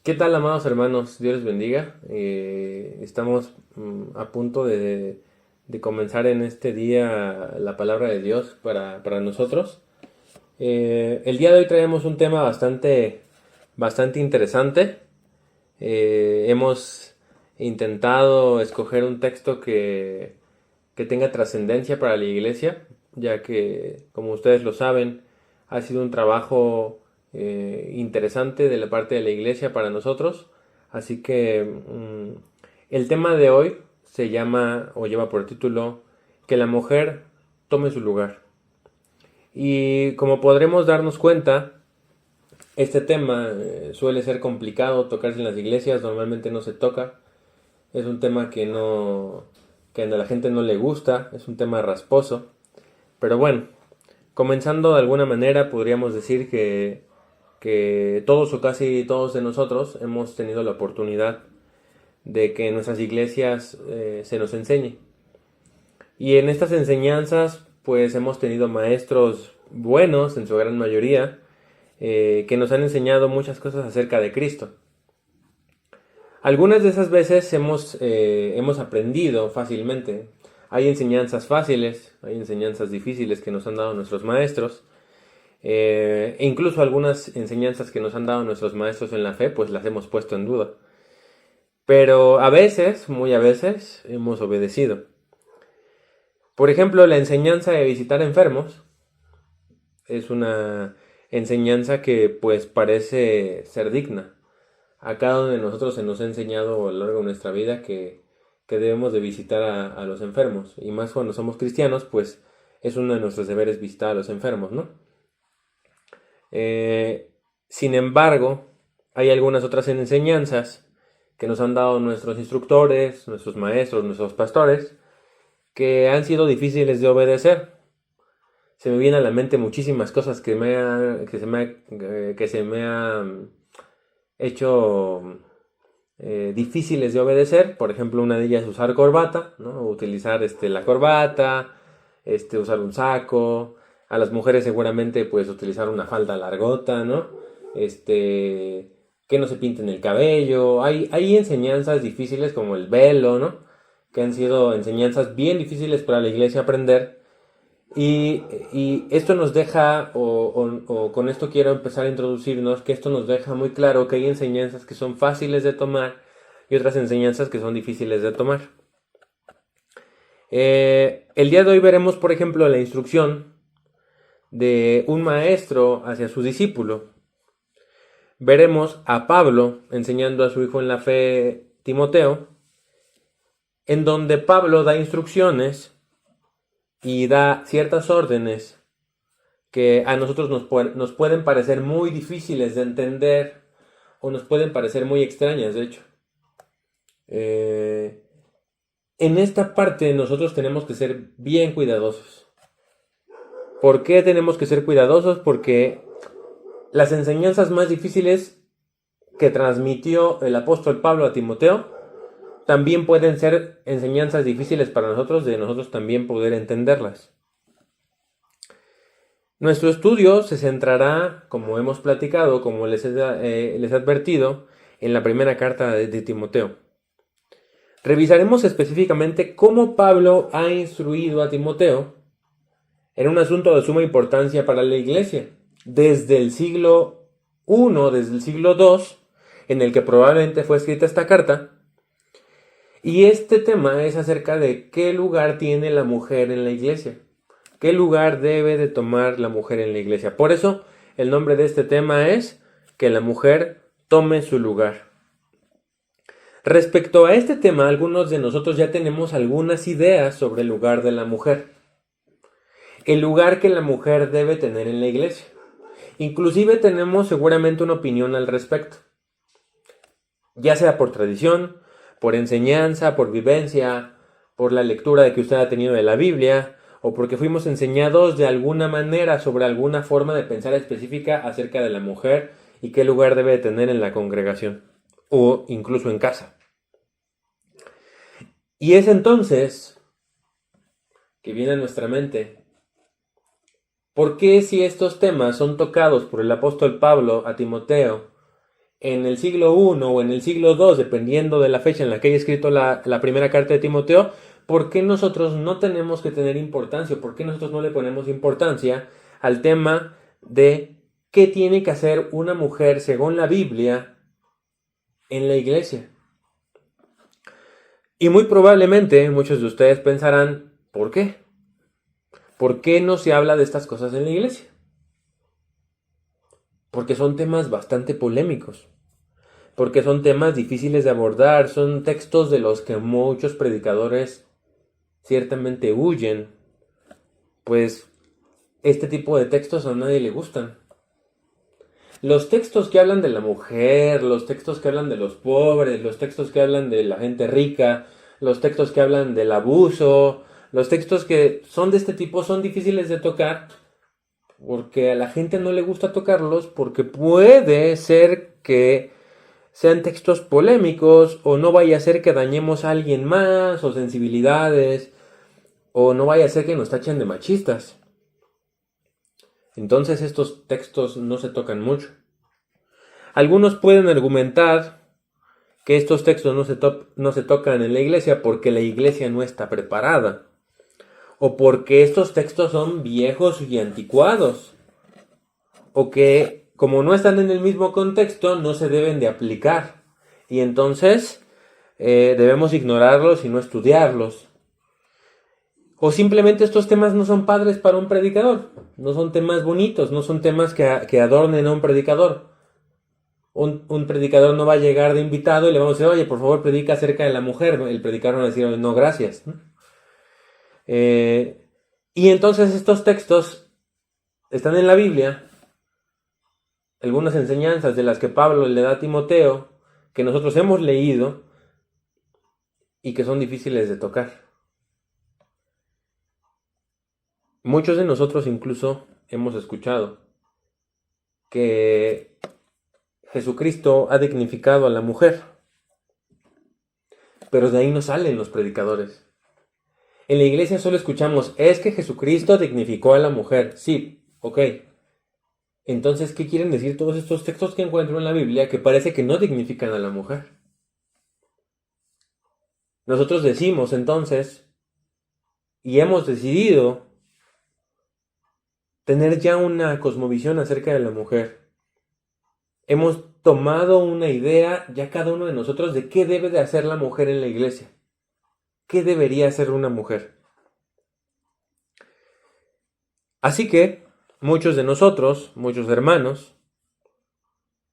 ¿Qué tal, amados hermanos? Dios les bendiga. Estamos a punto de comenzar en este día la palabra de Dios para nosotros. El día de hoy traemos un tema bastante interesante. Hemos intentado escoger un texto que tenga trascendencia para la iglesia, ya que, como ustedes lo saben, ha sido un trabajo interesante de la parte de la iglesia para nosotros. Así que el tema de hoy se llama o lleva por título Que la mujer tome su lugar. Y como podremos darnos cuenta, este tema suele ser complicado tocarse en las iglesias, normalmente no se toca. Es un tema que a la gente no le gusta, es un tema rasposo. Pero bueno, comenzando de alguna manera, podríamos decir que todos o casi todos de nosotros hemos tenido la oportunidad de que en nuestras iglesias se nos enseñe. Y en estas enseñanzas, pues hemos tenido maestros buenos, en su gran mayoría, que nos han enseñado muchas cosas acerca de Cristo. Algunas de esas veces hemos aprendido fácilmente. Hay enseñanzas fáciles, hay enseñanzas difíciles que nos han dado nuestros maestros. E incluso algunas enseñanzas que nos han dado nuestros maestros en la fe, pues las hemos puesto en duda. Pero a veces, muy a veces, hemos obedecido. Por ejemplo, la enseñanza de visitar enfermos es una enseñanza que pues parece ser digna. A cada uno de nosotros se nos ha enseñado a lo largo de nuestra vida que debemos de visitar a los enfermos. Y más cuando somos cristianos, pues es uno de nuestros deberes visitar a los enfermos, ¿no? Sin embargo, hay algunas otras enseñanzas que nos han dado nuestros instructores, nuestros maestros, nuestros pastores, que han sido difíciles de obedecer. Se me vienen a la mente muchísimas cosas que se me han hecho difíciles de obedecer. Por ejemplo, una de ellas es usar corbata, ¿no? Utilizar la corbata, usar un saco. A las mujeres seguramente pues utilizar una falda largota, ¿no? Que no se pinten el cabello. Hay enseñanzas difíciles como el velo, ¿no? Que han sido enseñanzas bien difíciles para la iglesia aprender. Y esto nos deja, o con esto quiero empezar a introducirnos, que esto nos deja muy claro que hay enseñanzas que son fáciles de tomar y otras enseñanzas que son difíciles de tomar. El día de hoy veremos, por ejemplo, la instrucción de un maestro hacia su discípulo. Veremos a Pablo enseñando a su hijo en la fe, Timoteo, en donde Pablo da instrucciones y da ciertas órdenes que a nosotros nos pueden parecer muy difíciles de entender o nos pueden parecer muy extrañas, de hecho. En esta parte nosotros tenemos que ser bien cuidadosos. ¿Por qué tenemos que ser cuidadosos? Porque las enseñanzas más difíciles que transmitió el apóstol Pablo a Timoteo también pueden ser enseñanzas difíciles para nosotros, de nosotros también poder entenderlas. Nuestro estudio se centrará, como hemos platicado, como les he advertido, en la primera carta de Timoteo. Revisaremos específicamente cómo Pablo ha instruido a Timoteo en un asunto de suma importancia para la iglesia, desde el siglo I, desde el siglo II, en el que probablemente fue escrita esta carta. Y este tema es acerca de qué lugar tiene la mujer en la iglesia. ¿Qué lugar debe de tomar la mujer en la iglesia? Por eso el nombre de este tema es que la mujer tome su lugar. Respecto a este tema, algunos de nosotros ya tenemos algunas ideas sobre el lugar de la mujer. El lugar que la mujer debe tener en la iglesia. Inclusive tenemos seguramente una opinión al respecto. Ya sea por tradición, por enseñanza, por vivencia, por la lectura de que usted ha tenido de la Biblia, o porque fuimos enseñados de alguna manera sobre alguna forma de pensar específica acerca de la mujer y qué lugar debe tener en la congregación, o incluso en casa. Y es entonces que viene a nuestra mente, ¿por qué si estos temas son tocados por el apóstol Pablo a Timoteo en el siglo I o en el siglo II, dependiendo de la fecha en la que haya escrito la primera carta de Timoteo, ¿por qué nosotros no tenemos que tener importancia? ¿Por qué nosotros no le ponemos importancia al tema de qué tiene que hacer una mujer según la Biblia en la iglesia? Y muy probablemente muchos de ustedes pensarán, ¿por qué? ¿Por qué no se habla de estas cosas en la iglesia? Porque son temas bastante polémicos, porque son temas difíciles de abordar, son textos de los que muchos predicadores ciertamente huyen, pues este tipo de textos a nadie le gustan. Los textos que hablan de la mujer, los textos que hablan de los pobres, los textos que hablan de la gente rica, los textos que hablan del abuso, los textos que son de este tipo son difíciles de tocar porque a la gente no le gusta tocarlos porque puede ser que sean textos polémicos o no vaya a ser que dañemos a alguien más o sensibilidades o no vaya a ser que nos tachen de machistas. Entonces estos textos no se tocan mucho. Algunos pueden argumentar que estos textos no se tocan en la iglesia porque la iglesia no está preparada o porque estos textos son viejos y anticuados o que como no están en el mismo contexto no se deben de aplicar y entonces debemos ignorarlos y no estudiarlos. O simplemente estos temas no son padres para un predicador, no son temas bonitos, no son temas que adornen a un predicador. Un predicador no va a llegar de invitado y le vamos a decir, oye, por favor, predica acerca de la mujer. El predicador va a decir, no, gracias. Y entonces estos textos están en la Biblia, algunas enseñanzas de las que Pablo le da a Timoteo, que nosotros hemos leído y que son difíciles de tocar. Muchos de nosotros incluso hemos escuchado que Jesucristo ha dignificado a la mujer, pero de ahí no salen los predicadores. En la iglesia solo escuchamos, es que Jesucristo dignificó a la mujer. Sí, ok. Entonces, ¿qué quieren decir todos estos textos que encuentro en la Biblia que parece que no dignifican a la mujer? Nosotros decimos entonces, y hemos decidido tener ya una cosmovisión acerca de la mujer. Hemos tomado una idea ya cada uno de nosotros de qué debe de hacer la mujer en la iglesia. ¿Qué debería hacer una mujer? Así que muchos de nosotros, muchos hermanos,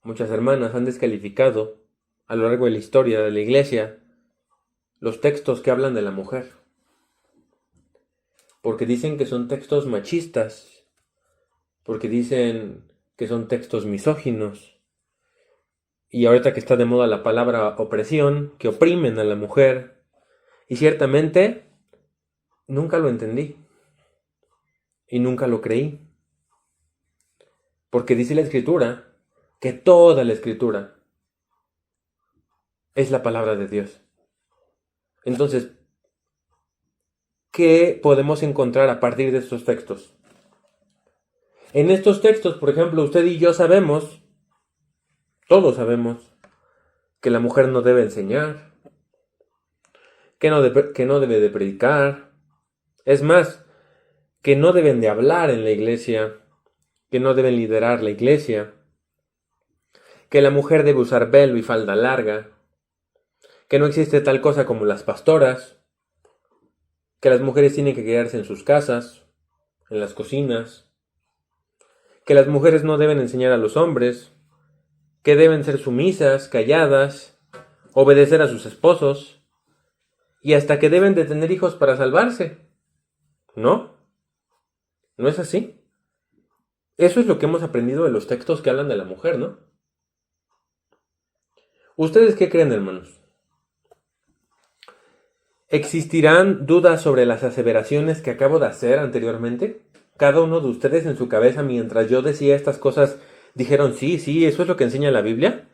muchas hermanas han descalificado a lo largo de la historia de la iglesia los textos que hablan de la mujer. Porque dicen que son textos machistas, porque dicen que son textos misóginos. Y ahorita que está de moda la palabra opresión, que oprimen a la mujer. Y ciertamente nunca lo entendí. Y nunca lo creí. Porque dice la Escritura que toda la Escritura es la palabra de Dios. Entonces, ¿qué podemos encontrar a partir de estos textos? En estos textos, por ejemplo, usted y yo sabemos, todos sabemos, que la mujer no debe enseñar, que no debe de predicar, es más, que no deben de hablar en la iglesia, que no deben liderar la iglesia, que la mujer debe usar velo y falda larga, que no existe tal cosa como las pastoras, que las mujeres tienen que quedarse en sus casas, en las cocinas, que las mujeres no deben enseñar a los hombres, que deben ser sumisas, calladas, obedecer a sus esposos, y hasta que deben de tener hijos para salvarse. ¿No? ¿No es así? Eso es lo que hemos aprendido de los textos que hablan de la mujer, ¿no? ¿Ustedes qué creen, hermanos? ¿Existirán dudas sobre las aseveraciones que acabo de hacer anteriormente? Cada uno de ustedes en su cabeza, mientras yo decía estas cosas, dijeron, sí, sí, eso es lo que enseña la Biblia.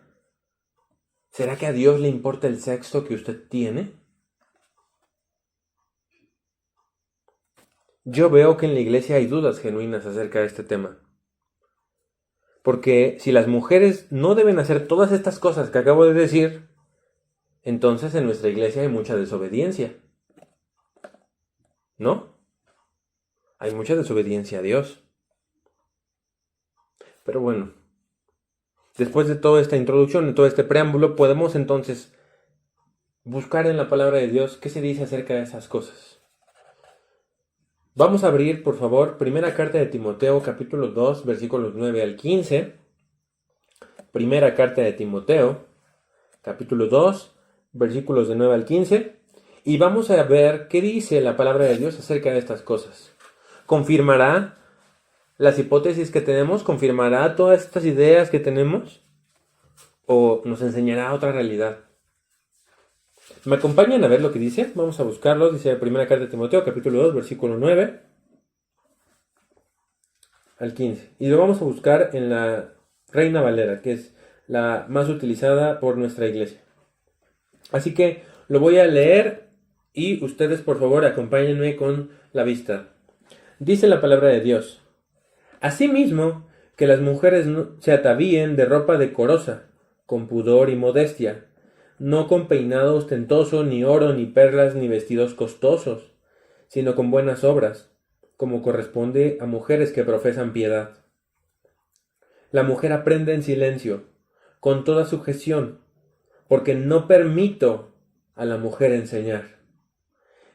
¿Será que a Dios le importa el sexo que usted tiene? Yo veo que en la iglesia hay dudas genuinas acerca de este tema. Porque si las mujeres no deben hacer todas estas cosas que acabo de decir, entonces en nuestra iglesia hay mucha desobediencia, ¿no? Hay mucha desobediencia a Dios. Pero bueno, después de toda esta introducción, de todo este preámbulo, podemos entonces buscar en la palabra de Dios qué se dice acerca de esas cosas. Vamos a abrir, por favor, primera carta de Timoteo, capítulo 2, versículos 9 al 15. Primera carta de Timoteo, capítulo 2, versículos de 9 al 15. Y vamos a ver qué dice la palabra de Dios acerca de estas cosas. ¿Confirmará las hipótesis que tenemos? ¿Confirmará todas estas ideas que tenemos? ¿O nos enseñará otra realidad? ¿Me acompañan a ver lo que dice? Vamos a buscarlo. Dice primera carta de Timoteo, capítulo 2, versículo 9 al 15. Y lo vamos a buscar en la Reina Valera, que es la más utilizada por nuestra iglesia. Así que lo voy a leer y ustedes, por favor, acompáñenme con la vista. Dice la palabra de Dios: Asimismo, que las mujeres se atavíen de ropa decorosa, con pudor y modestia, no con peinado ostentoso, ni oro, ni perlas, ni vestidos costosos, sino con buenas obras, como corresponde a mujeres que profesan piedad. La mujer aprende en silencio, con toda sujeción, porque no permito a la mujer enseñar,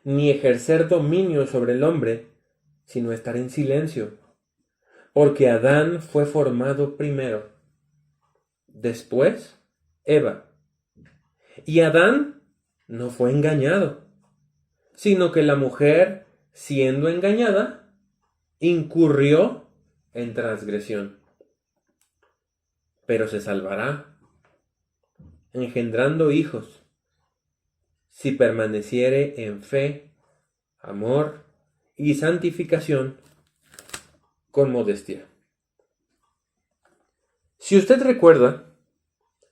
ni ejercer dominio sobre el hombre, sino estar en silencio. Porque Adán fue formado primero, después Eva. Y Adán no fue engañado, sino que la mujer, siendo engañada, incurrió en transgresión. Pero se salvará, engendrando hijos, si permaneciere en fe, amor y santificación con modestia. Si usted recuerda,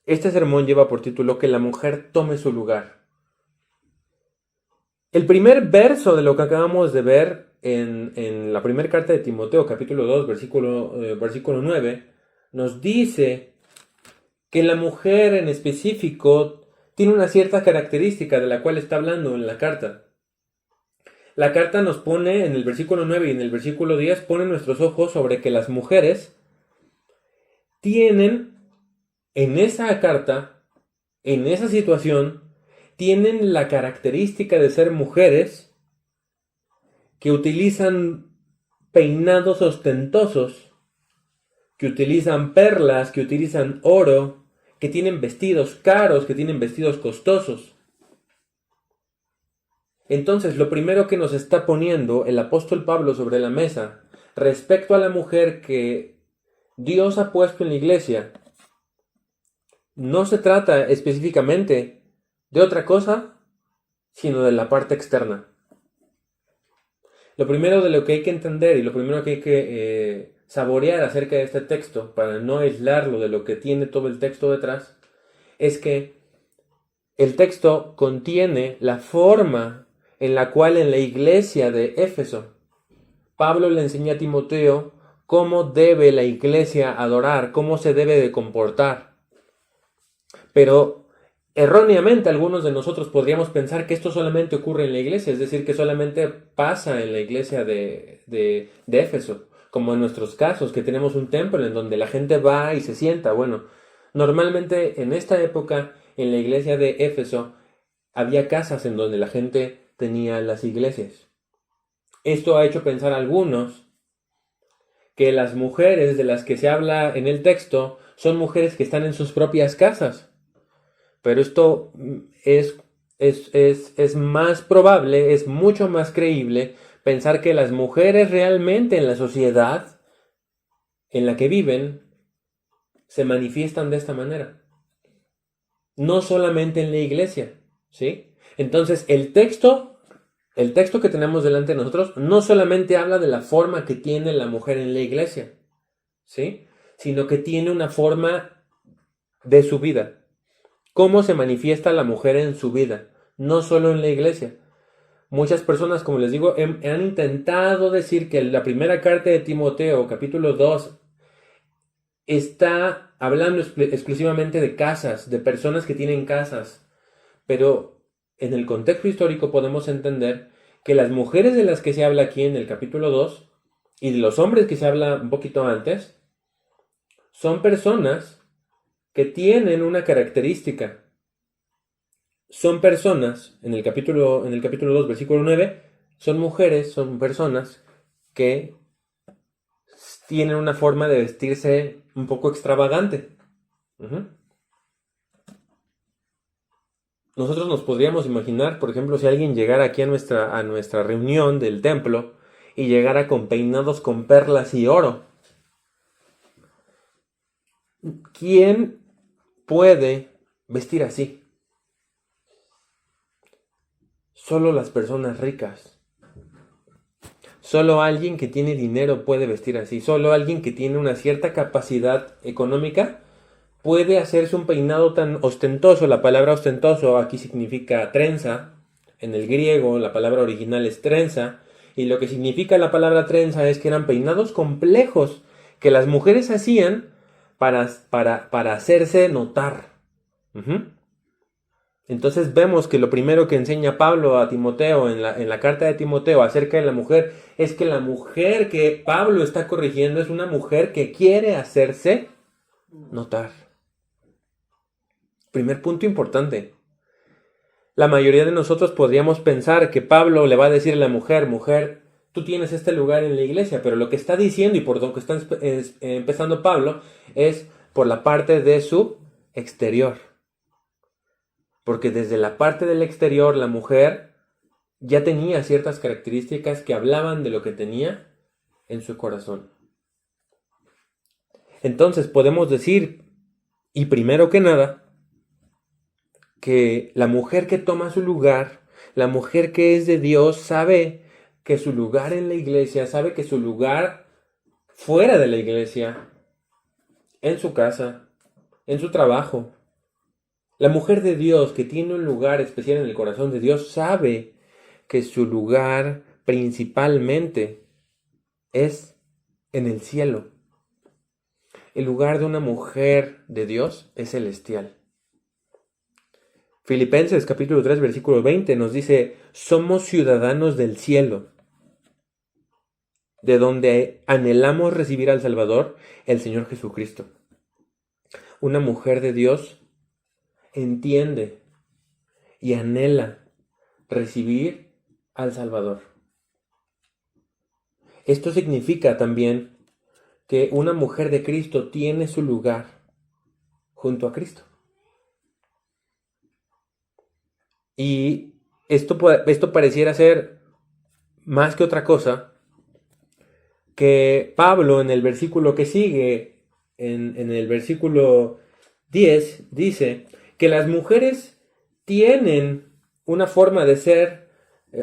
este sermón lleva por título que la mujer tome su lugar. El primer verso de lo que acabamos de ver en la primera carta de Timoteo, capítulo 2, versículo 9, nos dice que la mujer en específico tiene una cierta característica de la cual está hablando en la carta. La carta nos pone, en el versículo 9 y en el versículo 10, pone nuestros ojos sobre que las mujeres tienen, en esa carta, en esa situación, tienen la característica de ser mujeres que utilizan peinados ostentosos, que utilizan perlas, que utilizan oro, que tienen vestidos caros, que tienen vestidos costosos. Entonces, lo primero que nos está poniendo el apóstol Pablo sobre la mesa respecto a la mujer que Dios ha puesto en la iglesia, no se trata específicamente de otra cosa, sino de la parte externa. Lo primero de lo que hay que entender y lo primero que hay que saborear acerca de este texto, para no aislarlo de lo que tiene todo el texto detrás, es que el texto contiene la forma en la cual en la iglesia de Éfeso, Pablo le enseña a Timoteo cómo debe la iglesia adorar, cómo se debe de comportar. Pero erróneamente algunos de nosotros podríamos pensar que esto solamente ocurre en la iglesia, es decir, que solamente pasa en la iglesia de Éfeso, como en nuestros casos, que tenemos un templo en donde la gente va y se sienta. Bueno, normalmente en esta época, en la iglesia de Éfeso, había casas en donde la gente tenía las iglesias. Esto ha hecho pensar a algunos que las mujeres de las que se habla en el texto son mujeres que están en sus propias casas. Pero esto es más probable, es mucho más creíble pensar que las mujeres realmente en la sociedad en la que viven se manifiestan de esta manera. No solamente en la iglesia, ¿sí? Entonces, el texto que tenemos delante de nosotros no solamente habla de la forma que tiene la mujer en la iglesia, ¿sí? Sino que tiene una forma de su vida. Cómo se manifiesta la mujer en su vida, no solo en la iglesia. Muchas personas, como les digo, han intentado decir que la primera carta de Timoteo, capítulo 2, está hablando exclusivamente de casas, de personas que tienen casas, pero en el contexto histórico podemos entender que las mujeres de las que se habla aquí en el capítulo 2 y de los hombres que se habla un poquito antes, son personas que tienen una característica. Son personas, en el capítulo 2, versículo 9, son mujeres, son personas que tienen una forma de vestirse un poco extravagante. Ujú. Nosotros nos podríamos imaginar, por ejemplo, si alguien llegara aquí a nuestra reunión del templo y llegara con peinados con perlas y oro. ¿Quién puede vestir así? Solo las personas ricas. Solo alguien que tiene dinero puede vestir así. Solo alguien que tiene una cierta capacidad económica puede hacerse un peinado tan ostentoso. La palabra ostentoso aquí significa trenza. En el griego la palabra original es trenza. Y lo que significa la palabra trenza es que eran peinados complejos que las mujeres hacían para hacerse notar. Ujú. Entonces vemos que lo primero que enseña Pablo a Timoteo en la carta de Timoteo acerca de la mujer es que la mujer que Pablo está corrigiendo es una mujer que quiere hacerse notar. Primer punto importante. La mayoría de nosotros podríamos pensar que Pablo le va a decir a la mujer, mujer, tú tienes este lugar en la iglesia, pero lo que está diciendo y por lo que está empezando Pablo es por la parte de su exterior. Porque desde la parte del exterior la mujer ya tenía ciertas características que hablaban de lo que tenía en su corazón. Entonces podemos decir, y primero que nada, que la mujer que toma su lugar, la mujer que es de Dios, sabe que su lugar en la iglesia, sabe que su lugar fuera de la iglesia, en su casa, en su trabajo. La mujer de Dios que tiene un lugar especial en el corazón de Dios sabe que su lugar principalmente es en el cielo. El lugar de una mujer de Dios es celestial. Filipenses capítulo 3 versículo 20 nos dice, somos ciudadanos del cielo, de donde anhelamos recibir al Salvador, el Señor Jesucristo. Una mujer de Dios entiende y anhela recibir al Salvador. Esto significa también que una mujer de Cristo tiene su lugar junto a Cristo. Y esto pareciera ser más que otra cosa que Pablo en el versículo que sigue, en el versículo 10, dice que las mujeres tienen una forma de ser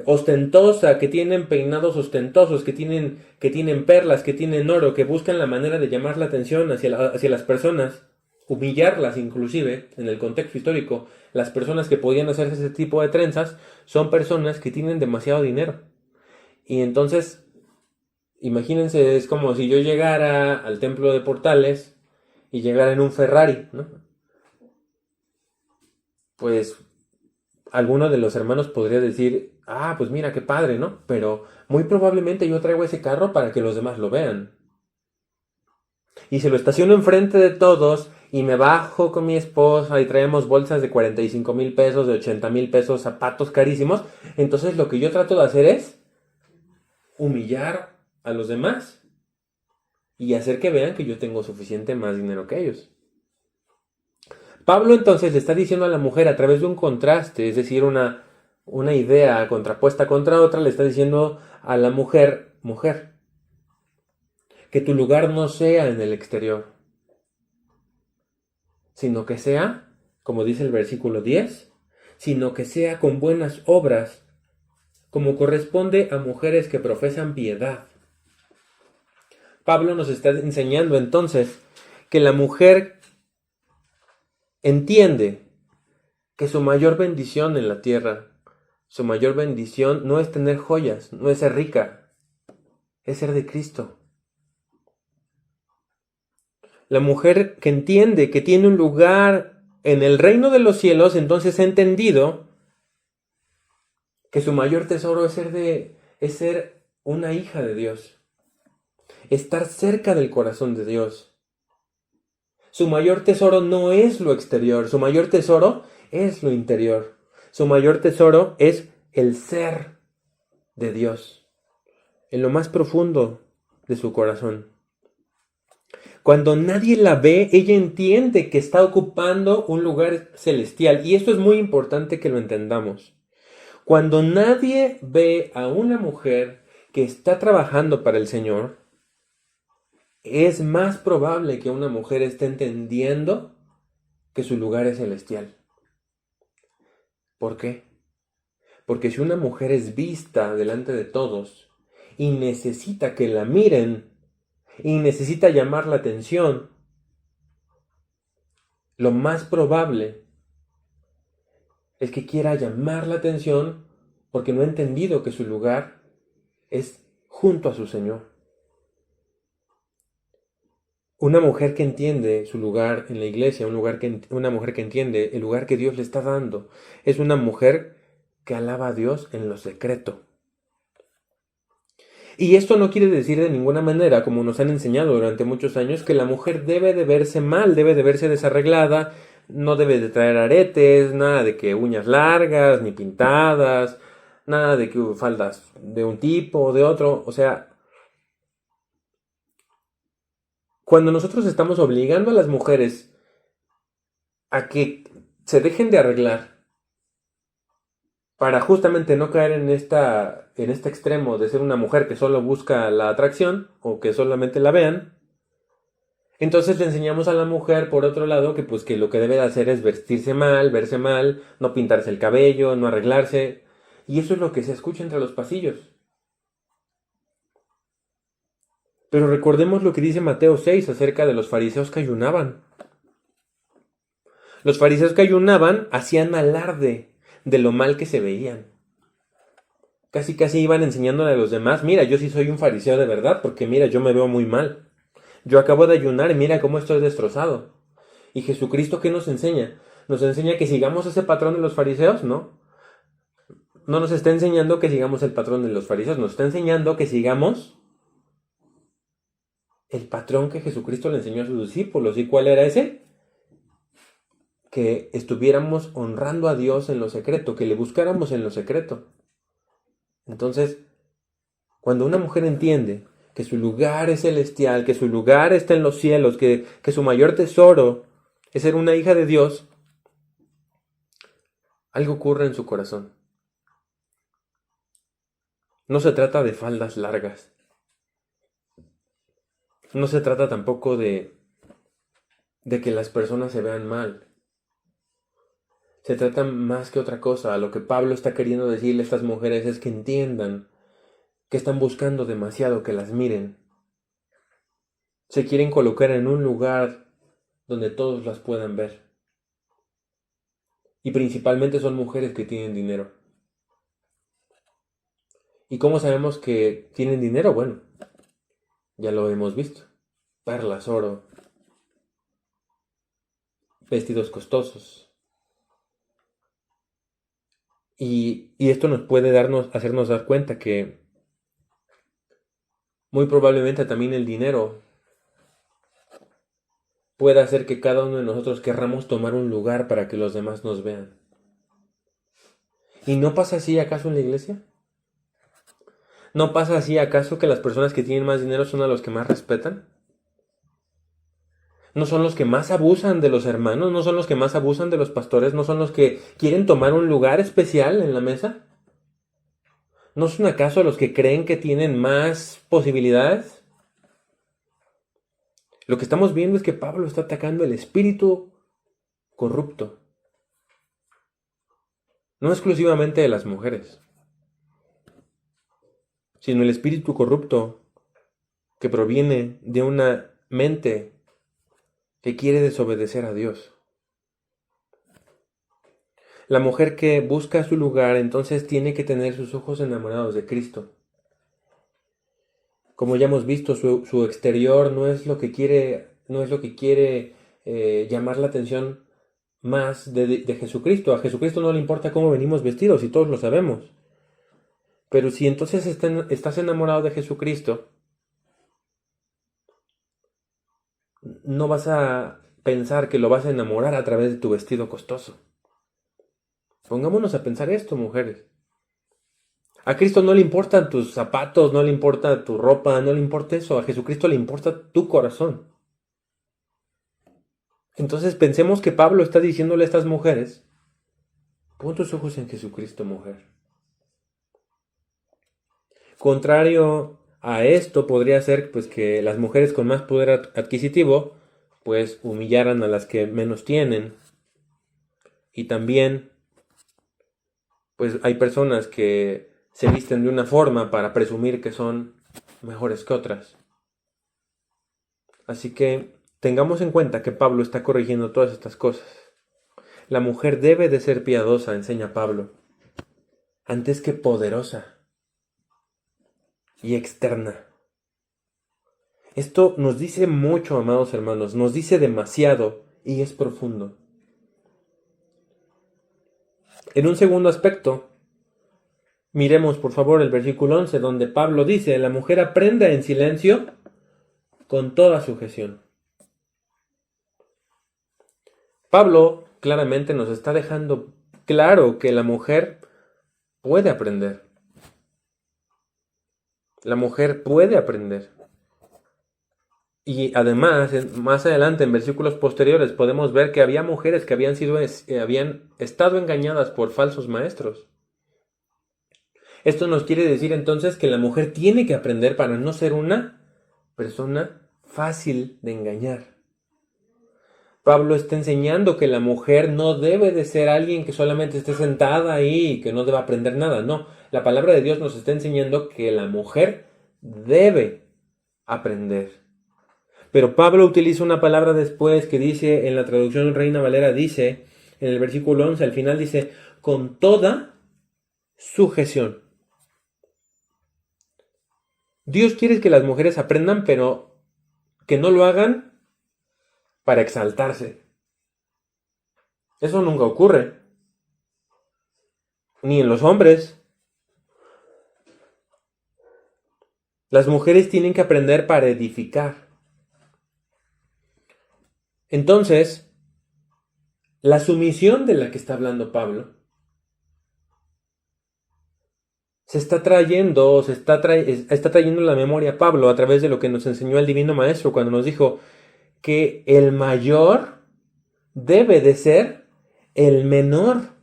ostentosa, que tienen peinados ostentosos, que tienen perlas, que tienen oro, que buscan la manera de llamar la atención hacia las personas, humillarlas inclusive, en el contexto histórico, las personas que podían hacerse ese tipo de trenzas son personas que tienen demasiado dinero. Y entonces, imagínense, es como si yo llegara al templo de Portales y llegara en un Ferrari, ¿no? Pues alguno de los hermanos podría decir, ah, pues mira, qué padre, ¿no? Pero muy probablemente yo traigo ese carro para que los demás lo vean. Y se lo estaciono enfrente de todos y me bajo con mi esposa y traemos bolsas de 45,000 pesos, de 80,000 pesos, zapatos carísimos. Entonces lo que yo trato de hacer es humillar a los demás y hacer que vean que yo tengo suficiente más dinero que ellos. Pablo entonces le está diciendo a la mujer a través de un contraste, es decir, una idea contrapuesta contra otra, le está diciendo a la mujer, mujer, que tu lugar no sea en el exterior, sino que sea, como dice el versículo 10, sino que sea con buenas obras, como corresponde a mujeres que profesan piedad. Pablo nos está enseñando entonces que la mujer entiende que su mayor bendición en la tierra, su mayor bendición no es tener joyas, no es ser rica, es ser de Cristo. La mujer que entiende que tiene un lugar en el reino de los cielos, entonces ha entendido que su mayor tesoro es ser una hija de Dios, estar cerca del corazón de Dios. Su mayor tesoro no es lo exterior, su mayor tesoro es lo interior. Su mayor tesoro es el ser de Dios, en lo más profundo de su corazón. Cuando nadie la ve, ella entiende que está ocupando un lugar celestial. Y esto es muy importante que lo entendamos. Cuando nadie ve a una mujer que está trabajando para el Señor, es más probable que una mujer esté entendiendo que su lugar es celestial. ¿Por qué? Porque si una mujer es vista delante de todos y necesita que la miren y necesita llamar la atención, lo más probable es que quiera llamar la atención porque no ha entendido que su lugar es junto a su Señor. Una mujer que entiende su lugar en la iglesia, una mujer que entiende el lugar que Dios le está dando, es una mujer que alaba a Dios en lo secreto. Y esto no quiere decir de ninguna manera, como nos han enseñado durante muchos años, que la mujer debe de verse mal, debe de verse desarreglada, no debe de traer aretes, nada de que uñas largas, ni pintadas, nada de que faldas de un tipo o de otro. O sea, cuando nosotros estamos obligando a las mujeres a que se dejen de arreglar para justamente no caer en este extremo de ser una mujer que solo busca la atracción o que solamente la vean, entonces le enseñamos a la mujer, por otro lado, que pues que lo que debe de hacer es vestirse mal, verse mal, no pintarse el cabello, no arreglarse. Y eso es lo que se escucha entre los pasillos. Pero recordemos lo que dice Mateo 6 acerca de los fariseos que ayunaban. Los fariseos que ayunaban hacían alarde de lo mal que se veían. Casi casi iban enseñándole a los demás, mira, yo sí soy un fariseo de verdad, porque mira, yo me veo muy mal. Yo acabo de ayunar y mira cómo estoy destrozado. ¿Y Jesucristo qué nos enseña? ¿Nos enseña que sigamos ese patrón de los fariseos? No. No nos está enseñando que sigamos el patrón de los fariseos, nos está enseñando que sigamos el patrón que Jesucristo le enseñó a sus discípulos. ¿Y cuál era ese? Que estuviéramos honrando a Dios en lo secreto, que le buscáramos en lo secreto. Entonces, cuando una mujer entiende que su lugar es celestial, que su lugar está en los cielos, que su mayor tesoro es ser una hija de Dios, algo ocurre en su corazón. No se trata de faldas largas. No se trata tampoco de que las personas se vean mal. Se trata más que otra cosa. Lo que Pablo está queriendo decirle a estas mujeres es que entiendan que están buscando demasiado que las miren. Se quieren colocar en un lugar donde todos las puedan ver. Y principalmente son mujeres que tienen dinero. ¿Y cómo sabemos que tienen dinero? Bueno, ya lo hemos visto. Perlas, oro, vestidos costosos. Y esto nos puede hacernos dar cuenta que muy probablemente también el dinero puede hacer que cada uno de nosotros querramos tomar un lugar para que los demás nos vean. ¿Y no pasa así acaso en la iglesia? ¿No pasa así acaso que las personas que tienen más dinero son a los que más respetan? ¿No son los que más abusan de los hermanos? ¿No son los que más abusan de los pastores? ¿No son los que quieren tomar un lugar especial en la mesa? ¿No son acaso los que creen que tienen más posibilidades? Lo que estamos viendo es que Pablo está atacando el espíritu corrupto. No exclusivamente de las mujeres, sino el espíritu corrupto que proviene de una mente que quiere desobedecer a Dios. La mujer que busca su lugar entonces tiene que tener sus ojos enamorados de Cristo. Como ya hemos visto, su exterior no es lo que quiere no es lo que quiere llamar la atención más de Jesucristo. A Jesucristo no le importa cómo venimos vestidos y todos lo sabemos. Pero si entonces estás enamorado de Jesucristo, no vas a pensar que lo vas a enamorar a través de tu vestido costoso. Pongámonos a pensar esto, mujeres. A Cristo no le importan tus zapatos, no le importa tu ropa, no le importa eso. A Jesucristo le importa tu corazón. Entonces pensemos que Pablo está diciéndole a estas mujeres, pon tus ojos en Jesucristo, mujer. Contrario a esto podría ser pues que las mujeres con más poder adquisitivo pues humillaran a las que menos tienen. Y también pues hay personas que se visten de una forma para presumir que son mejores que otras. Así que tengamos en cuenta que Pablo está corrigiendo todas estas cosas. La mujer debe de ser piadosa, enseña Pablo, antes que poderosa y externa. Esto nos dice mucho, amados hermanos, nos dice demasiado y es profundo. En un segundo aspecto, miremos por favor el versículo 11, donde Pablo dice, la mujer aprenda en silencio con toda sujeción. Pablo claramente nos está dejando claro que la mujer puede aprender. La mujer puede aprender. Y además, más adelante, en versículos posteriores, podemos ver que había mujeres que habían estado engañadas por falsos maestros. Esto nos quiere decir entonces que la mujer tiene que aprender para no ser una persona fácil de engañar. Pablo está enseñando que la mujer no debe de ser alguien que solamente esté sentada ahí y que no deba aprender nada. No, la palabra de Dios nos está enseñando que la mujer debe aprender. Pero Pablo utiliza una palabra después que dice, en la traducción Reina Valera dice, en el versículo 11, al final dice, con toda sujeción. Dios quiere que las mujeres aprendan, pero que no lo hagan para exaltarse. Eso nunca ocurre. Ni en los hombres. Las mujeres tienen que aprender para edificar. Entonces, la sumisión de la que está hablando Pablo está trayendo la memoria a Pablo a través de lo que nos enseñó el Divino Maestro cuando nos dijo que el mayor debe de ser el menor.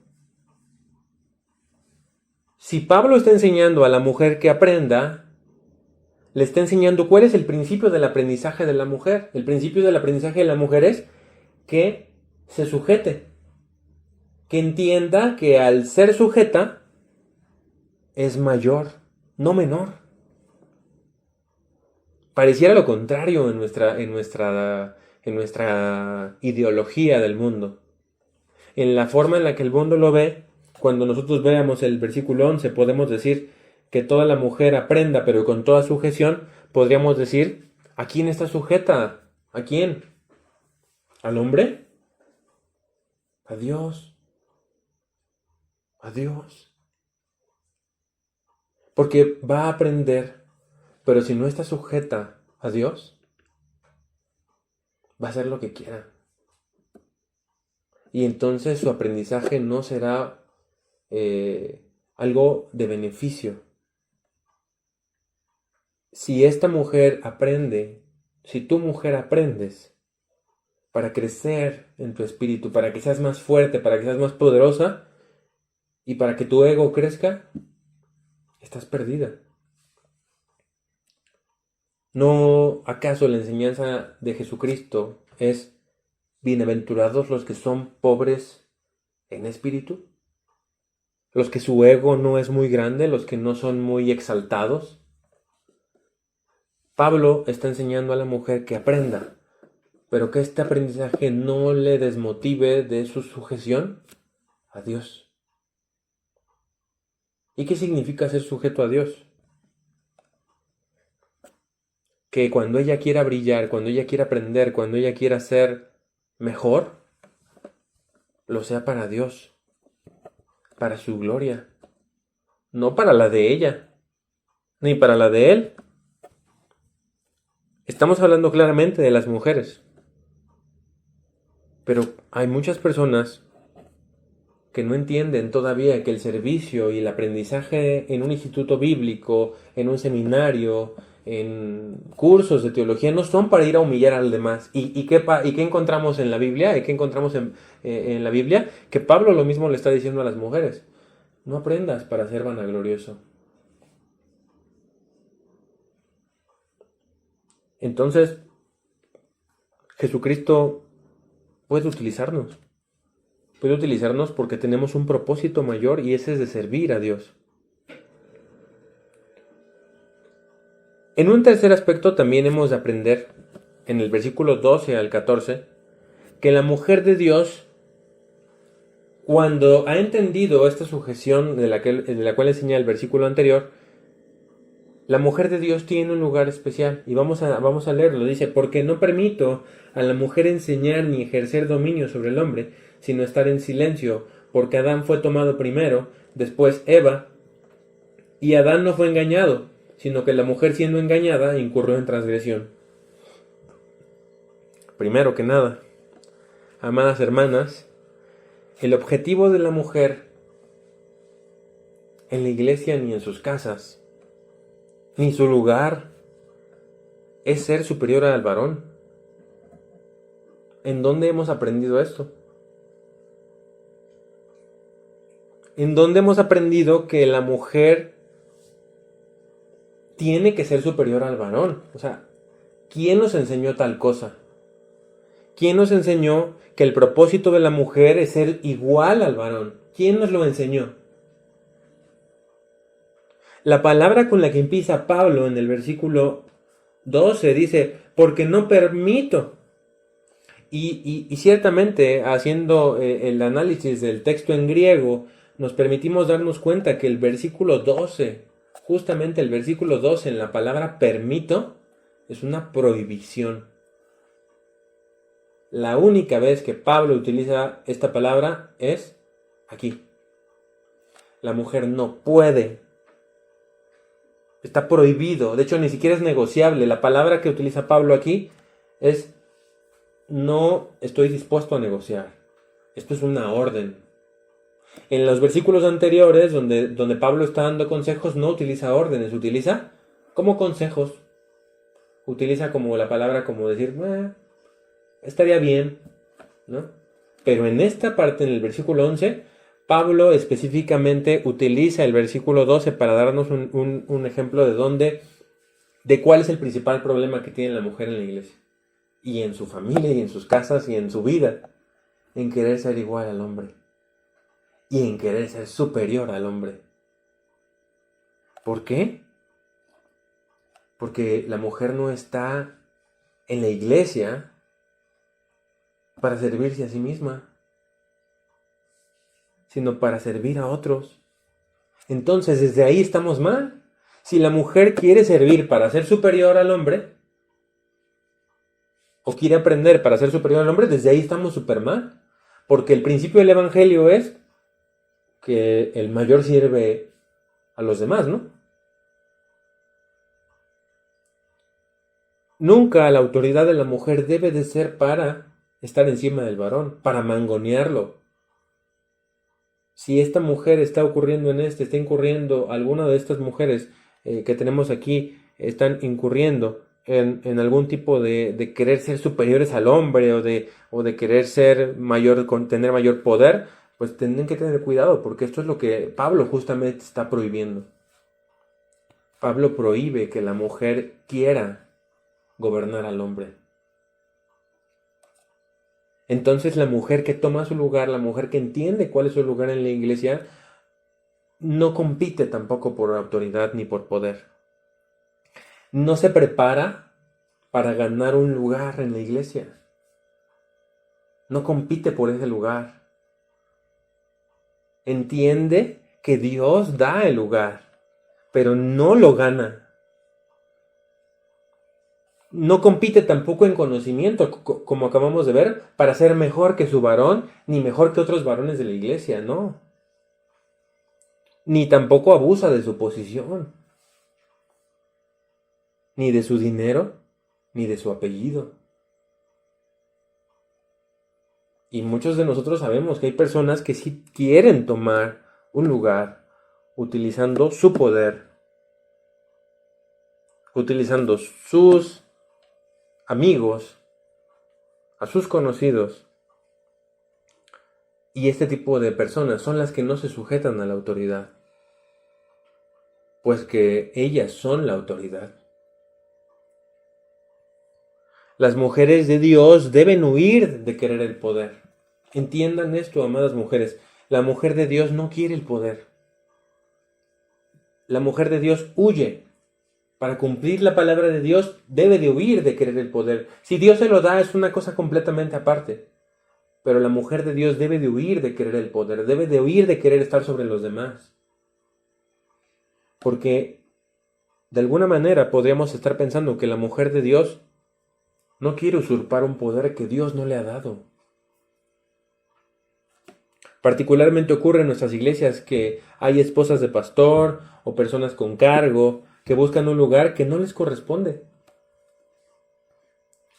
Si Pablo está enseñando a la mujer que aprenda, le está enseñando cuál es el principio del aprendizaje de la mujer. El principio del aprendizaje de la mujer es que se sujete, que entienda que al ser sujeta es mayor, no menor. Pareciera lo contrario en nuestra ideología del mundo. En la forma en la que el mundo lo ve, cuando nosotros veamos el versículo 11, podemos decir que toda la mujer aprenda, pero con toda sujeción, podríamos decir, ¿a quién está sujeta? ¿A quién? ¿Al hombre? A Dios. A Dios. Porque va a aprender, pero si no está sujeta a Dios, va a hacer lo que quiera. Y entonces su aprendizaje no será algo de beneficio. Si esta mujer aprende, si tu mujer aprendes para crecer en tu espíritu, para que seas más fuerte, para que seas más poderosa y para que tu ego crezca, estás perdida. ¿No acaso la enseñanza de Jesucristo es bienaventurados los que son pobres en espíritu? Los que su ego no es muy grande, los que no son muy exaltados. Pablo está enseñando a la mujer que aprenda, pero que este aprendizaje no le desmotive de su sujeción a Dios. ¿Y qué significa ser sujeto a Dios? que cuando ella quiera brillar, cuando ella quiera aprender, cuando ella quiera ser mejor, lo sea para Dios, para su gloria, no para la de ella, ni para la de él. Estamos hablando claramente de las mujeres, pero hay muchas personas que no entienden todavía que el servicio y el aprendizaje en un instituto bíblico, en un seminario, en cursos de teología, no son para ir a humillar al demás. ¿Y qué encontramos en la Biblia? ¿Y qué encontramos en la Biblia? Que Pablo lo mismo le está diciendo a las mujeres. No aprendas para ser vanaglorioso. Entonces, Jesucristo puede utilizarnos. Puede utilizarnos porque tenemos un propósito mayor y ese es de servir a Dios. En un tercer aspecto también hemos de aprender, en el versículo 12 al 14, que la mujer de Dios, cuando ha entendido esta sujeción de la cual enseña el versículo anterior, la mujer de Dios tiene un lugar especial. Y vamos a leerlo. Dice, porque no permito a la mujer enseñar ni ejercer dominio sobre el hombre, sino estar en silencio, porque Adán fue tomado primero, después Eva, y Adán no fue engañado, sino que la mujer siendo engañada incurrió en transgresión. Primero que nada, amadas hermanas, el objetivo de la mujer en la iglesia ni en sus casas, ni su lugar, es ser superior al varón. ¿En dónde hemos aprendido esto? ¿En dónde hemos aprendido que la mujer tiene que ser superior al varón? O sea, ¿quién nos enseñó tal cosa? ¿Quién nos enseñó que el propósito de la mujer es ser igual al varón? ¿Quién nos lo enseñó? La palabra con la que empieza Pablo en el versículo 12 dice, porque no permito. Y ciertamente, haciendo el análisis del texto en griego, nos permitimos darnos cuenta que el versículo 12, justamente el versículo 12 en la palabra permito, es una prohibición. La única vez que Pablo utiliza esta palabra es aquí. La mujer no puede. Está prohibido. De hecho, ni siquiera es negociable. La palabra que utiliza Pablo aquí es no estoy dispuesto a negociar. Esto es una orden. En los versículos anteriores, donde Pablo está dando consejos, no utiliza órdenes, utiliza como consejos. Utiliza como la palabra como decir, estaría bien, ¿no? Pero en esta parte, en el versículo 11, Pablo específicamente utiliza el versículo 12 para darnos un ejemplo de cuál es el principal problema que tiene la mujer en la iglesia. Y en su familia, y en sus casas, y en su vida. En querer ser igual al hombre. Y en querer ser superior al hombre. ¿Por qué? Porque la mujer no está en la iglesia para servirse a sí misma, sino para servir a otros. Entonces, desde ahí estamos mal. Si la mujer quiere servir para ser superior al hombre, o quiere aprender para ser superior al hombre, desde ahí estamos súper mal. Porque el principio del evangelio es que el mayor sirve a los demás, ¿no? Nunca la autoridad de la mujer debe de ser para estar encima del varón, para mangonearlo. Si esta mujer está está incurriendo, alguna de estas mujeres que tenemos aquí están incurriendo en algún tipo de querer ser superiores al hombre o de querer ser mayor, tener mayor poder, pues tienen que tener cuidado porque esto es lo que Pablo justamente está prohibiendo. Pablo prohíbe que la mujer quiera gobernar al hombre. Entonces la mujer que toma su lugar, la mujer que entiende cuál es su lugar en la iglesia, no compite tampoco por autoridad ni por poder. No se prepara para ganar un lugar en la iglesia. No compite por ese lugar. Entiende que Dios da el lugar, pero no lo gana. no compite tampoco en conocimiento, como acabamos de ver, para ser mejor que su varón, ni mejor que otros varones de la iglesia, no. Ni tampoco abusa de su posición, ni de su dinero, ni de su apellido. Y muchos de nosotros sabemos que hay personas que sí quieren tomar un lugar utilizando su poder, utilizando sus amigos, a sus conocidos. Y este tipo de personas son las que no se sujetan a la autoridad, pues que ellas son la autoridad. Las mujeres de Dios deben huir de querer el poder. Entiendan esto, amadas mujeres. La mujer de Dios no quiere el poder. La mujer de Dios huye. Para cumplir la palabra de Dios debe de huir de querer el poder. Si Dios se lo da es una cosa completamente aparte. Pero la mujer de Dios debe de huir de querer el poder. Debe de huir de querer estar sobre los demás. Porque de alguna manera podríamos estar pensando que la mujer de Dios no quiere usurpar un poder que Dios no le ha dado. Particularmente ocurre en nuestras iglesias que hay esposas de pastor o personas con cargo que buscan un lugar que no les corresponde.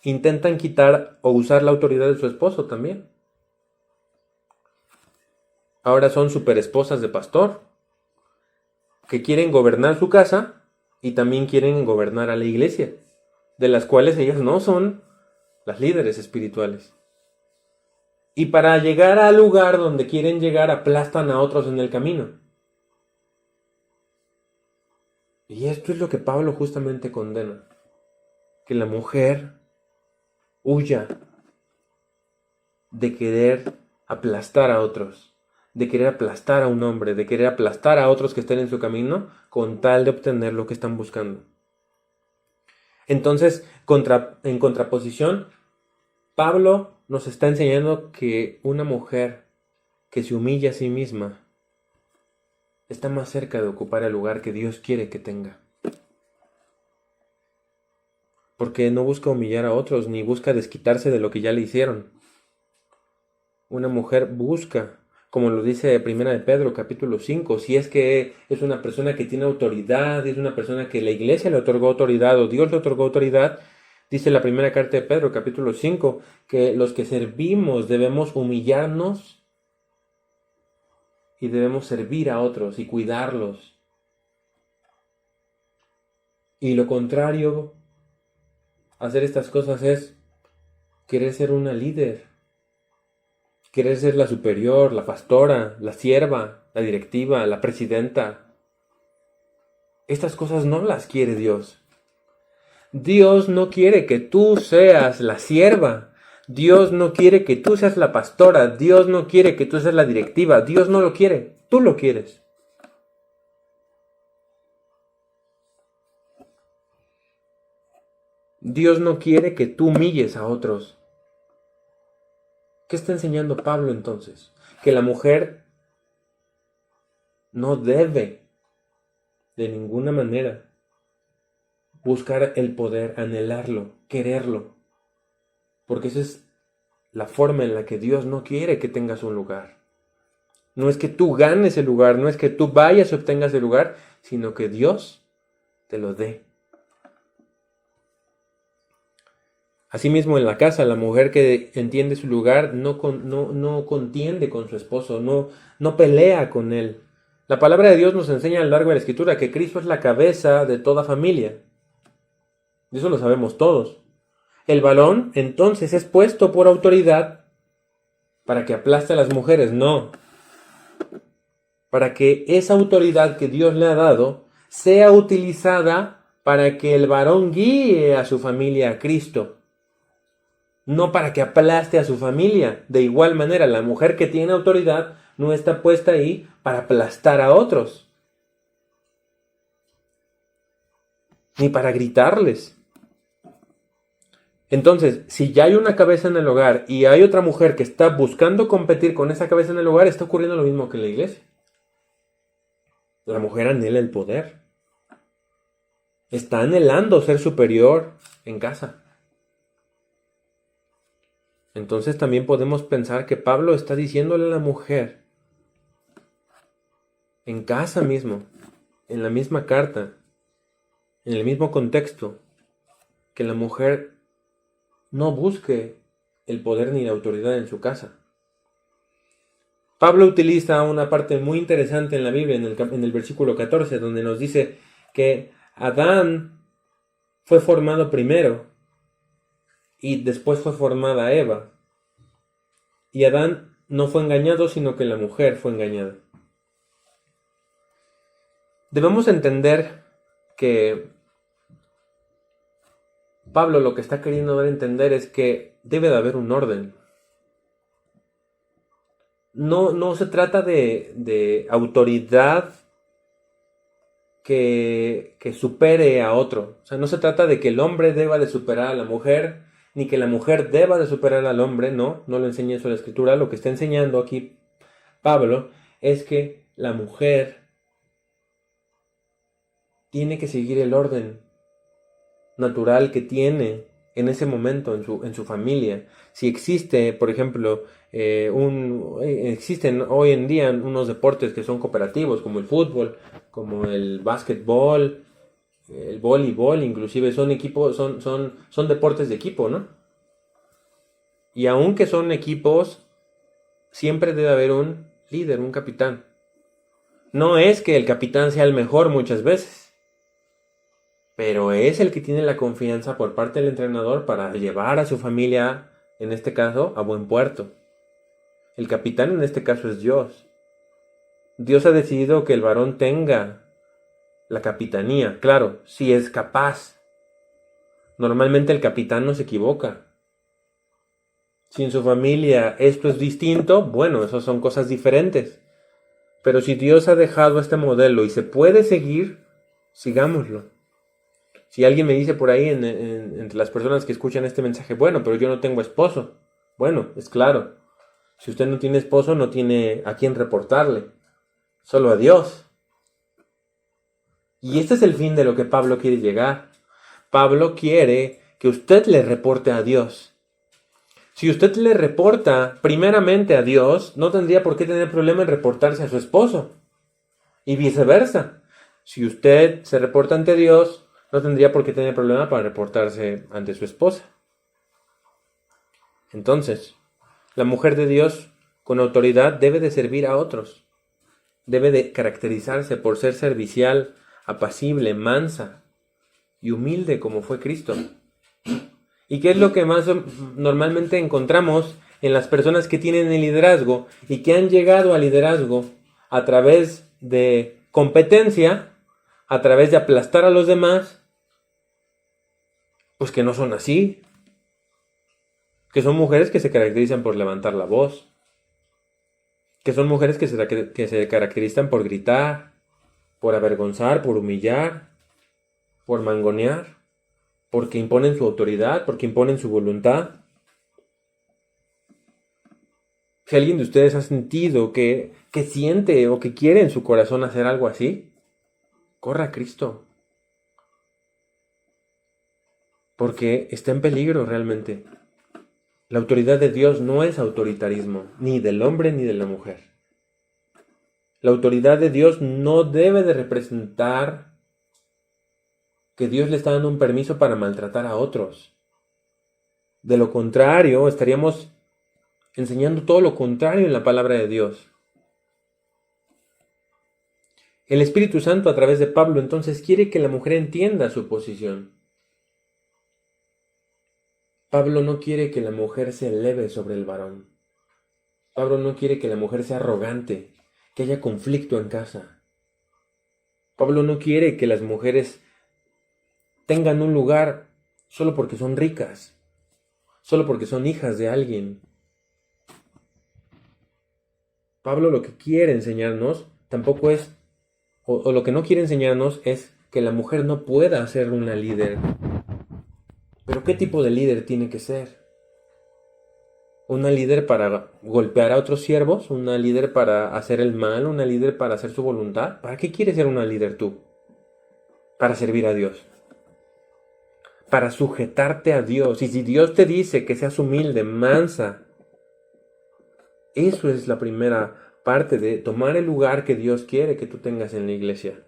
Intentan quitar o usar la autoridad de su esposo también. Ahora son superesposas de pastor que quieren gobernar su casa y también quieren gobernar a la iglesia, de las cuales ellas no son las líderes espirituales. Y para llegar al lugar donde quieren llegar aplastan a otros en el camino. Y esto es lo que Pablo justamente condena. Que la mujer huya de querer aplastar a otros, de querer aplastar a un hombre, de querer aplastar a otros que estén en su camino con tal de obtener lo que están buscando. Entonces, en contraposición, Pablo nos está enseñando que una mujer que se humilla a sí misma está más cerca de ocupar el lugar que Dios quiere que tenga. Porque no busca humillar a otros, ni busca desquitarse de lo que ya le hicieron. Una mujer busca, como lo dice Primera de Pedro, capítulo 5, si es que es una persona que tiene autoridad, es una persona que la iglesia le otorgó autoridad o Dios le otorgó autoridad, dice la primera carta de Pedro, capítulo 5, que los que servimos debemos humillarnos y debemos servir a otros y cuidarlos. Y lo contrario, hacer estas cosas es querer ser una líder, querer ser la superior, la pastora, la sierva, la directiva, la presidenta. Estas cosas no las quiere Dios. Dios no quiere que tú seas la sierva. Dios no quiere que tú seas la pastora. Dios no quiere que tú seas la directiva. Dios no lo quiere. Tú lo quieres. Dios no quiere que tú humilles a otros. ¿Qué está enseñando Pablo entonces? Que la mujer no debe de ninguna manera buscar el poder, anhelarlo, quererlo. Porque esa es la forma en la que Dios no quiere que tengas un lugar. No es que tú ganes el lugar, no es que tú vayas y obtengas el lugar, sino que Dios te lo dé. Asimismo, en la casa, la mujer que entiende su lugar no contiende con su esposo, no pelea con él. La palabra de Dios nos enseña a lo largo de la Escritura que Cristo es la cabeza de toda familia. Y eso lo sabemos todos. El varón, entonces, es puesto por autoridad para que aplaste a las mujeres. No. Para que esa autoridad que Dios le ha dado sea utilizada para que el varón guíe a su familia a Cristo. No para que aplaste a su familia. De igual manera, la mujer que tiene autoridad no está puesta ahí para aplastar a otros. Ni para gritarles. Entonces, si ya hay una cabeza en el hogar y hay otra mujer que está buscando competir con esa cabeza en el hogar, está ocurriendo lo mismo que en la iglesia. La mujer anhela el poder. está anhelando ser superior en casa. Entonces también podemos pensar que Pablo está diciéndole a la mujer, en casa mismo, en la misma carta, en el mismo contexto, que la mujer no busque el poder ni la autoridad en su casa. Pablo utiliza una parte muy interesante en la Biblia, en el versículo 14, donde nos dice que Adán fue formado primero y después fue formada Eva. Y Adán no fue engañado, sino que la mujer fue engañada. Debemos entender que Pablo lo que está queriendo dar a entender es que debe de haber un orden. No se trata de autoridad que supere a otro. O sea, no se trata de que el hombre deba de superar a la mujer, ni que la mujer deba de superar al hombre. No lo enseña eso la Escritura. Lo que está enseñando aquí Pablo es que la mujer tiene que seguir el orden natural que tiene en ese momento en su familia. Si existe, por ejemplo, existen hoy en día unos deportes que son cooperativos, como el fútbol, como el básquetbol, el voleibol, inclusive son equipos, son deportes de equipo, ¿no? Y aunque son equipos, siempre debe haber un líder, un capitán. No es que el capitán sea el mejor muchas veces, pero es el que tiene la confianza por parte del entrenador para llevar a su familia, en este caso, a buen puerto. El capitán en este caso es Dios. Dios ha decidido que el varón tenga la capitanía, claro, si es capaz. Normalmente el capitán no se equivoca. Si en su familia esto es distinto, bueno, eso son cosas diferentes. Pero si Dios ha dejado este modelo y se puede seguir, sigámoslo. Si alguien me dice por ahí entre las personas que escuchan este mensaje, bueno, pero yo no tengo esposo. Bueno, es claro. Si usted no tiene esposo, no tiene a quién reportarle. Solo a Dios. Y este es el fin de lo que Pablo quiere llegar. Pablo quiere que usted le reporte a Dios. Si usted le reporta primeramente a Dios, no tendría por qué tener problema en reportarse a su esposo. Y viceversa. Si usted se reporta ante Dios, no tendría por qué tener problema para reportarse ante su esposa. Entonces, la mujer de Dios con autoridad debe de servir a otros. Debe de caracterizarse por ser servicial, apacible, mansa y humilde como fue Cristo. ¿Y qué es lo que más normalmente encontramos en las personas que tienen el liderazgo y que han llegado al liderazgo a través de competencia, a través de aplastar a los demás? Pues que no son así. Que son mujeres que se caracterizan por levantar la voz. Que son mujeres que se caracterizan por gritar, por avergonzar, por humillar, por mangonear, porque imponen su autoridad, porque imponen su voluntad. Si alguien de ustedes ha sentido que siente o que quiere en su corazón hacer algo así, corra a Cristo. Porque está en peligro realmente. La autoridad de Dios no es autoritarismo, ni del hombre ni de la mujer. La autoridad de Dios no debe de representar que Dios le está dando un permiso para maltratar a otros. De lo contrario, estaríamos enseñando todo lo contrario en la palabra de Dios. El Espíritu Santo a través de Pablo entonces quiere que la mujer entienda su posición. Pablo no quiere que la mujer se eleve sobre el varón. Pablo no quiere que la mujer sea arrogante, que haya conflicto en casa. Pablo no quiere que las mujeres tengan un lugar solo porque son ricas, solo porque son hijas de alguien. Pablo lo que quiere enseñarnos tampoco es, o lo que no quiere enseñarnos es que la mujer no pueda ser una líder. Pero ¿qué tipo de líder tiene que ser? ¿Una líder para golpear a otros siervos? ¿Una líder para hacer el mal? ¿Una líder para hacer su voluntad? ¿Para qué quieres ser una líder tú? Para servir a Dios. para sujetarte a Dios. Y si Dios te dice que seas humilde, mansa, eso es la primera parte de tomar el lugar que Dios quiere que tú tengas en la iglesia.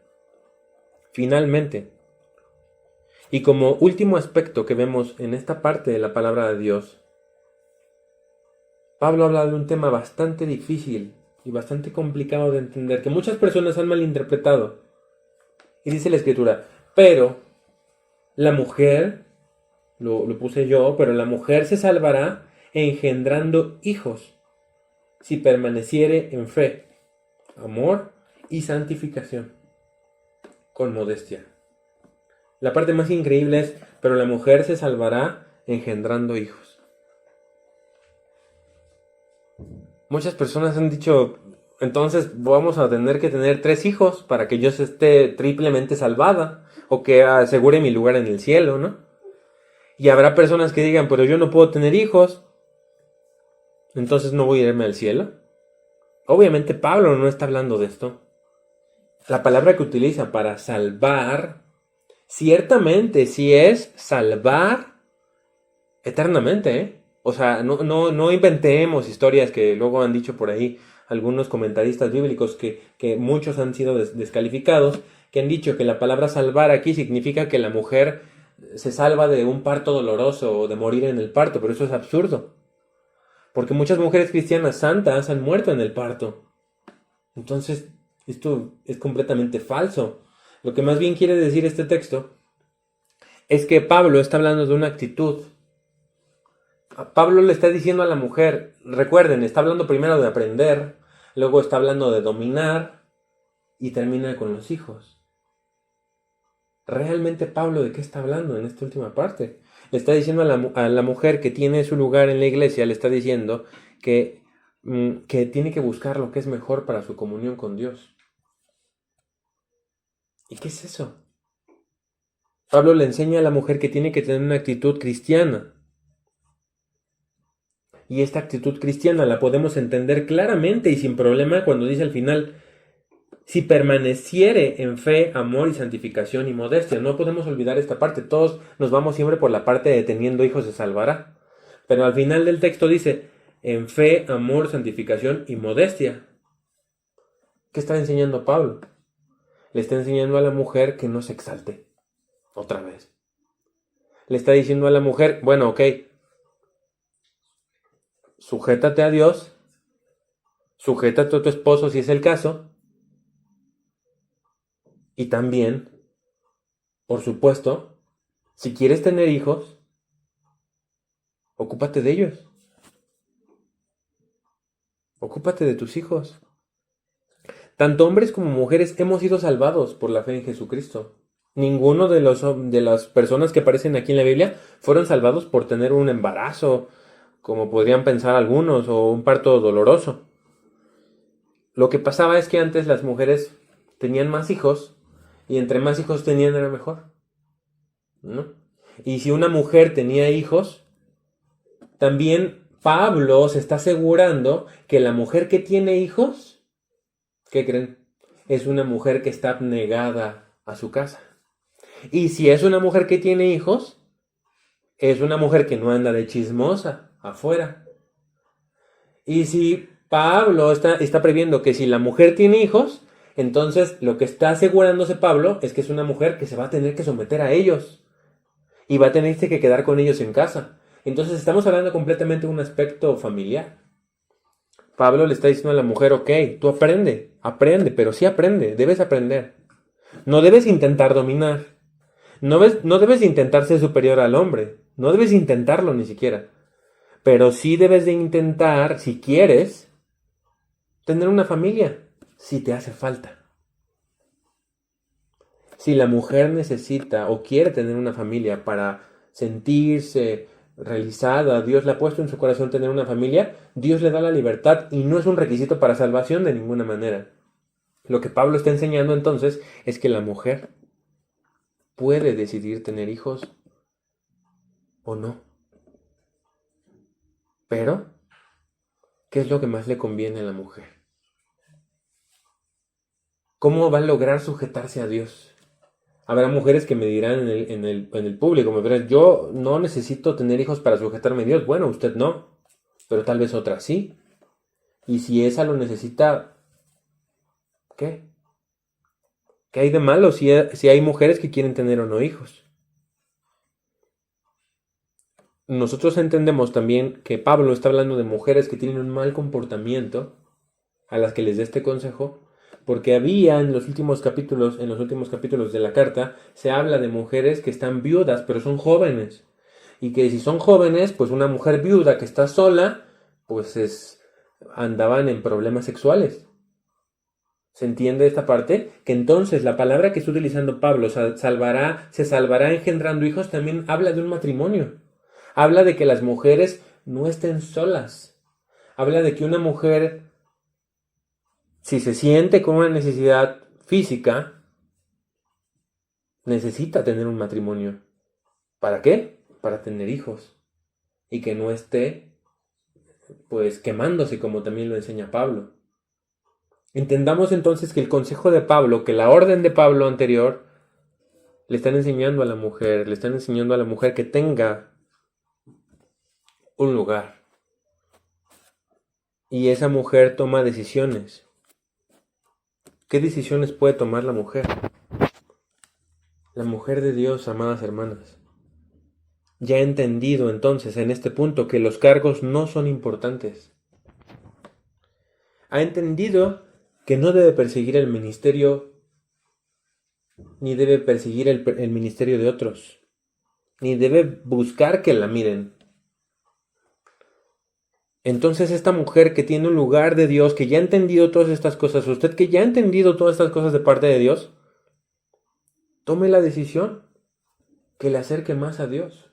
Finalmente, y como último aspecto que vemos en esta parte de la palabra de Dios, Pablo habla de un tema bastante difícil y bastante complicado de entender, que muchas personas han malinterpretado. Y dice la escritura, pero la mujer, lo puse yo, pero la mujer se salvará engendrando hijos, si permaneciere en fe, amor y santificación, con modestia. La parte más increíble es, pero la mujer se salvará engendrando hijos. Muchas personas han dicho, entonces vamos a tener que tener 3 hijos para que yo esté triplemente salvada o que asegure mi lugar en el cielo, ¿no? Y habrá personas que digan, pero yo no puedo tener hijos, entonces no voy a irme al cielo. Obviamente Pablo no está hablando de esto. La palabra que utiliza para salvar, ciertamente sí es salvar eternamente, ¿eh? O sea, no inventemos historias que luego han dicho por ahí algunos comentaristas bíblicos que muchos han sido descalificados, que han dicho que la palabra salvar aquí significa que la mujer se salva de un parto doloroso o de morir en el parto, pero eso es absurdo. Porque muchas mujeres cristianas santas han muerto en el parto. Entonces, esto es completamente falso. Lo que más bien quiere decir este texto es que Pablo está hablando de una actitud. Pablo le está diciendo a la mujer, recuerden, está hablando primero de aprender, luego está hablando de dominar y termina con los hijos. ¿Realmente Pablo de qué está hablando en esta última parte? Le está diciendo a la mujer que tiene su lugar en la iglesia, le está diciendo que tiene que buscar lo que es mejor para su comunión con Dios. ¿Y qué es eso? Pablo le enseña a la mujer que tiene que tener una actitud cristiana. Y esta actitud cristiana la podemos entender claramente y sin problema cuando dice al final, si permaneciere en fe, amor y santificación y modestia. No podemos olvidar esta parte. Todos nos vamos siempre por la parte de teniendo hijos se salvará. Pero al final del texto dice, en fe, amor, santificación y modestia. ¿Qué está enseñando Pablo? Le está enseñando a la mujer que no se exalte. Otra vez. Le está diciendo a la mujer, bueno, ok, sujétate a Dios, sujétate a tu esposo si es el caso, y también, por supuesto, si quieres tener hijos, ocúpate de ellos. Ocúpate de tus hijos. Tanto hombres como mujeres hemos sido salvados por la fe en Jesucristo. Ninguno de las personas que aparecen aquí en la Biblia fueron salvados por tener un embarazo, como podrían pensar algunos, o un parto doloroso. Lo que pasaba es que antes las mujeres tenían más hijos y entre más hijos tenían era mejor, ¿no? Y si una mujer tenía hijos, también Pablo se está asegurando que la mujer que tiene hijos, ¿qué creen? Es una mujer que está abnegada a su casa. Y si es una mujer que tiene hijos, es una mujer que no anda de chismosa afuera. Y si Pablo está previendo que si la mujer tiene hijos, entonces lo que está asegurándose Pablo es que es una mujer que se va a tener que someter a ellos y va a tenerse que quedar con ellos en casa. Entonces estamos hablando completamente de un aspecto familiar. Pablo le está diciendo a la mujer, ok, tú aprende, pero sí aprende, debes aprender. No debes intentar dominar. No debes intentar ser superior al hombre. No debes intentarlo ni siquiera. Pero sí debes de intentar, si quieres, tener una familia, si te hace falta. Si la mujer necesita o quiere tener una familia para sentirse realizada, Dios le ha puesto en su corazón tener una familia, Dios le da la libertad y no es un requisito para salvación de ninguna manera. Lo que Pablo está enseñando entonces es que la mujer puede decidir tener hijos o no. Pero, ¿qué es lo que más le conviene a la mujer? ¿Cómo va a lograr sujetarse a Dios? Habrá mujeres que me dirán en el público, me dirán, yo no necesito tener hijos para sujetarme a Dios. Bueno, usted no, pero tal vez otra sí. Y si esa lo necesita, ¿qué? ¿Qué hay de malo si hay mujeres que quieren tener o no hijos? Nosotros entendemos también que Pablo está hablando de mujeres que tienen un mal comportamiento, a las que les dé este consejo, porque había en los últimos capítulos de la carta, se habla de mujeres que están viudas, pero son jóvenes. Y que si son jóvenes, pues una mujer viuda que está sola, andaban en problemas sexuales. ¿Se entiende esta parte? Que entonces la palabra que está utilizando Pablo, se salvará engendrando hijos, también habla de un matrimonio. Habla de que las mujeres no estén solas. Habla de que una mujer, si se siente con una necesidad física, necesita tener un matrimonio. ¿Para qué? Para tener hijos. Y que no esté, pues, quemándose, como también lo enseña Pablo. Entendamos entonces que el consejo de Pablo, que la orden de Pablo anterior, le están enseñando a la mujer que tenga un lugar. Y esa mujer toma decisiones. ¿Qué decisiones puede tomar la mujer? La mujer de Dios, amadas hermanas, ya ha entendido entonces en este punto que los cargos no son importantes. Ha entendido que no debe perseguir el ministerio, ni debe perseguir el ministerio de otros, ni debe buscar que la miren. Entonces esta mujer que tiene un lugar de Dios, que ya ha entendido todas estas cosas, usted que ya ha entendido todas estas cosas de parte de Dios, tome la decisión que le acerque más a Dios.